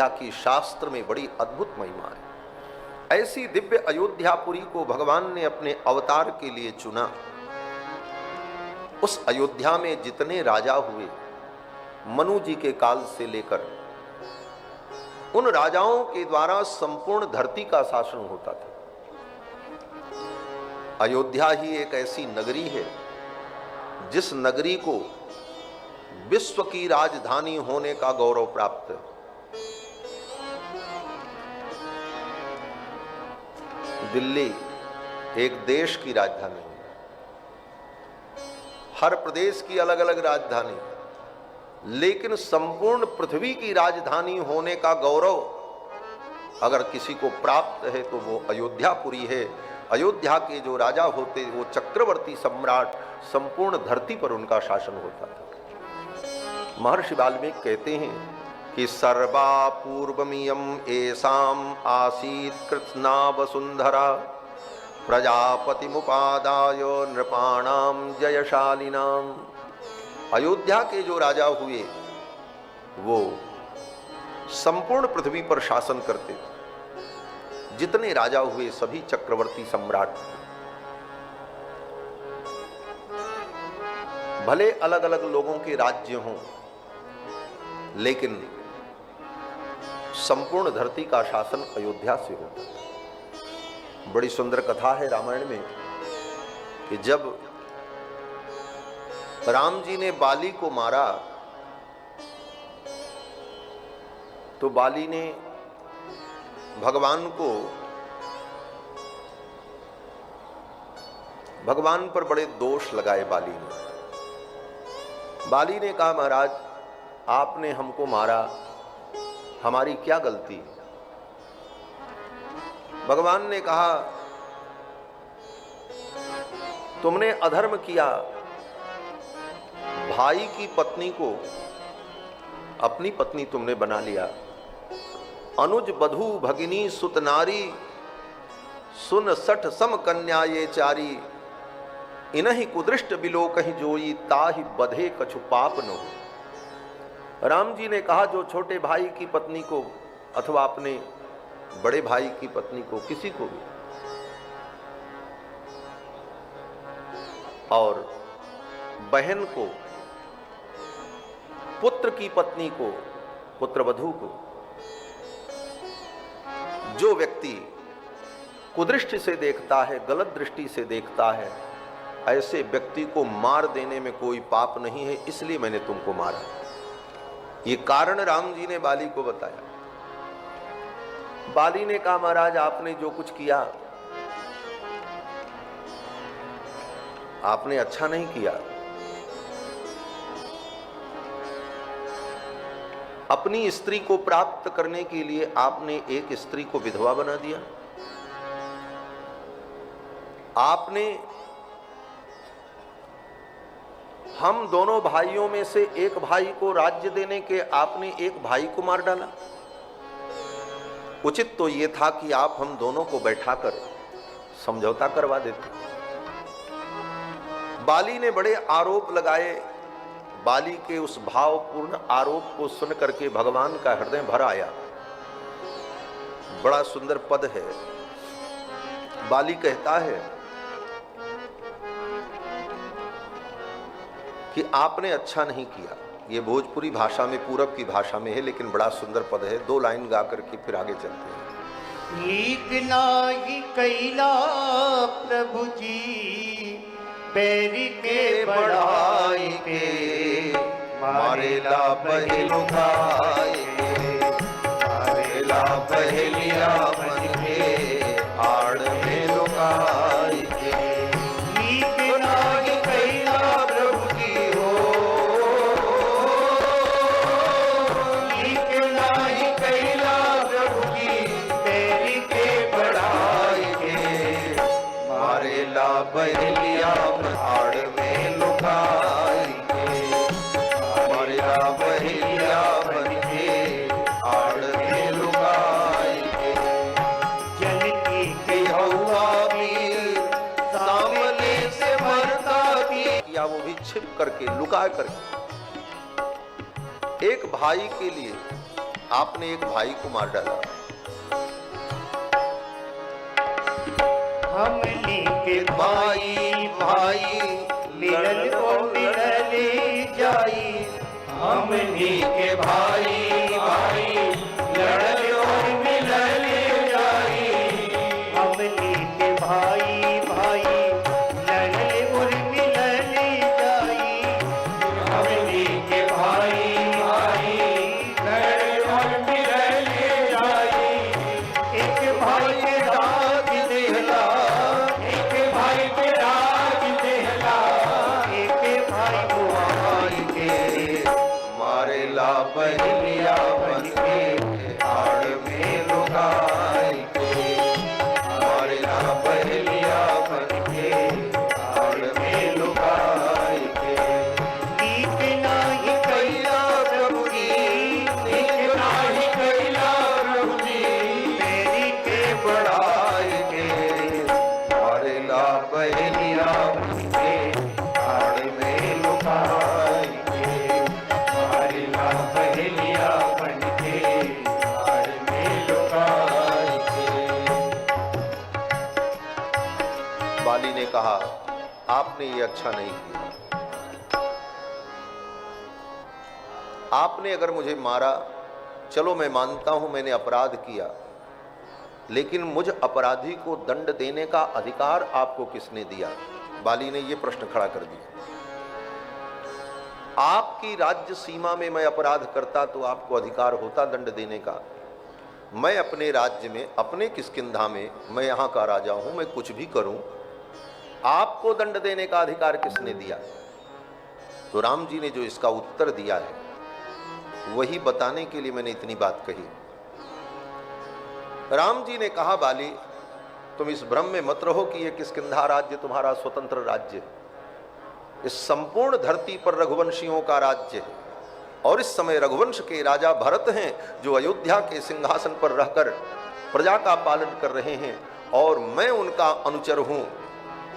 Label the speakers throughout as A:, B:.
A: अयोध्या की शास्त्र में बड़ी अद्भुत महिमा है। ऐसी दिव्य अयोध्यापुरी को भगवान ने अपने अवतार के लिए चुना। उस अयोध्या में जितने राजा हुए, मनु जी के काल से लेकर, उन राजाओं के द्वारा संपूर्ण धरती का शासन होता था। अयोध्या ही एक ऐसी नगरी है जिस नगरी को विश्व की राजधानी होने का गौरव प्राप्त है। दिल्ली एक देश की राजधानी है, हर प्रदेश की अलग अलग राजधानी, लेकिन संपूर्ण पृथ्वी की राजधानी होने का गौरव अगर किसी को प्राप्त है तो वो अयोध्यापुरी है। अयोध्या के जो राजा होते वो चक्रवर्ती सम्राट, संपूर्ण धरती पर उनका शासन होता था। महर्षि वाल्मीकि कहते हैं कि सर्वा पूर्वमियम एसाम आसीत कृत्स्ना वसुंधरा प्रजापति मुपादाय नृपाणाम जयशालिनाम। अयोध्या के जो राजा हुए वो संपूर्ण पृथ्वी पर शासन करते थे। जितने राजा हुए सभी चक्रवर्ती सम्राट थे। भले अलग अलग लोगों के राज्य हों, लेकिन संपूर्ण धरती का शासन अयोध्या से होता है। बड़ी सुंदर कथा है रामायण में कि जब राम जी ने बाली को मारा तो बाली ने भगवान पर बड़े दोष लगाए। बाली ने कहा, महाराज आपने हमको मारा, हमारी क्या गलती? भगवान ने कहा, तुमने अधर्म किया, भाई की पत्नी को अपनी पत्नी तुमने बना लिया। अनुज बधू भगिनी सुत नारी सुन सठ सम कन्या ये चारी इनहि कुदृष्ट बिलो कहीं जोई ताहि बधे कछु पाप न हो। राम जी ने कहा, जो छोटे भाई की पत्नी को अथवा अपने बड़े भाई की पत्नी को, किसी को भी, और बहन को, पुत्र की पत्नी को, पुत्रवधू को, जो व्यक्ति कुदृष्टि से देखता है, गलत दृष्टि से देखता है, ऐसे व्यक्ति को मार देने में कोई पाप नहीं है, इसलिए मैंने तुमको मारा। ये कारण राम जी ने बाली को बताया। बाली ने कहा, महाराज आपने जो कुछ किया आपने अच्छा नहीं किया। अपनी स्त्री को प्राप्त करने के लिए आपने एक स्त्री को विधवा बना दिया। आपने हम दोनों भाइयों में से एक भाई को राज्य देने के आपने एक भाई को मार डाला। उचित तो यह था कि आप हम दोनों को बैठाकर समझौता करवा देते। बाली ने बड़े आरोप लगाए। बाली के उस भावपूर्ण आरोप को सुन करके भगवान का हृदय भर आया। बड़ा सुंदर पद है। बाली कहता है कि आपने अच्छा नहीं किया। ये भोजपुरी भाषा में, पूरब की भाषा में है, लेकिन बड़ा सुंदर पद है। 2 लाइन गा करके फिर आगे चलते हैं।
B: नीक नाही कैला प्रभु जी पैरी के बढ़ाई के,
A: मारेला पहलू खाए, मारेला पहलिया मन के आड़ में लुकाई के।
B: नीक नाही कैला
A: प्रभु की हो,
B: नीक नाही कैला प्रभु जी पैरी के बढ़ाई के,
A: मारेला पहलिया आड़ में लुकाई के, मारेला पहलिया मन के आड़ में लुकाई के।
B: जनकी
A: कि हौवा वीर सामने से मरता भी, या वो भी छिप करके, लुका करके। एक भाई के लिए आपने एक भाई को मार डाला।
B: हमनी के भाई भाई मिलल ओ मिलले जाई। हमनी के भाई भाई लड़ल और मिलले जाई। हमनी के भाई भाई लड़ल और मिलले जाई। हमनी के भाई भाई लड़ल और मिलले जाई। एक भाई के दाग देहला, एक भाई के दाग देहला, एक भाई को भाई के
A: मारेला बहलिया बन के आड़ में लुगाई के। मारेला बहलिया बन के आड़ में लुगाई के।
B: नीक नाही कैला प्रभु जी, नीक नाही कैला प्रभु जी, तेरी के
A: बड़ाई के। मारेला बहलिया बन के आड़ में लुगाई के।
B: मारेला बहलिया बन के आड़ में लुकाई के।
A: बाली ने कहा, आपने ये अच्छा नहीं किया। आपने अगर मुझे मारा, चलो मैं मानता हूं मैंने अपराध किया, लेकिन मुझ अपराधी को दंड देने का अधिकार आपको किसने दिया? बाली ने यह प्रश्न खड़ा कर दिया। आपकी राज्य सीमा में मैं अपराध करता तो आपको अधिकार होता दंड देने का। मैं अपने राज्य में, अपने किष्किंधा में, मैं यहां का राजा हूं, मैं कुछ भी करूं, आपको दंड देने का अधिकार किसने दिया? तो राम जी ने जो इसका उत्तर दिया है वही बताने के लिए मैंने इतनी बात कही। राम जी ने कहा, बाली तुम इस भ्रम में मत रहो कि यह किष्किंधा राज्य तुम्हारा स्वतंत्र राज्य है। इस संपूर्ण धरती पर रघुवंशियों का राज्य है और इस समय रघुवंश के राजा भरत हैं जो अयोध्या के सिंहासन पर रहकर प्रजा का पालन कर रहे हैं और मैं उनका अनुचर हूं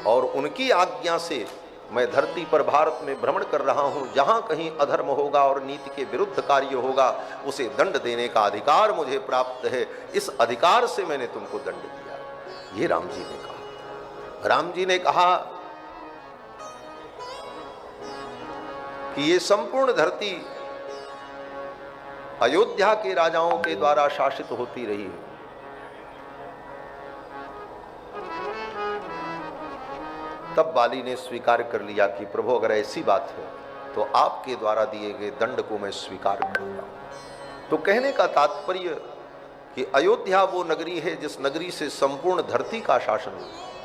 A: और उनकी आज्ञा से मैं धरती पर भारत में भ्रमण कर रहा हूं। जहां कहीं अधर्म होगा और नीति के विरुद्ध कार्य होगा उसे दंड देने का अधिकार मुझे प्राप्त है। इस अधिकार से मैंने तुमको दंड दिया। ये राम जी ने कहा। राम जी ने कहा कि ये संपूर्ण धरती अयोध्या के राजाओं के द्वारा शासित होती रही है। तब बाली ने स्वीकार कर लिया कि प्रभु अगर ऐसी बात है तो आपके द्वारा दिए गए दंड को मैं स्वीकार करूंगा। तो कहने का तात्पर्य कि अयोध्या वो नगरी है जिस नगरी से संपूर्ण धरती का शासन हुआ।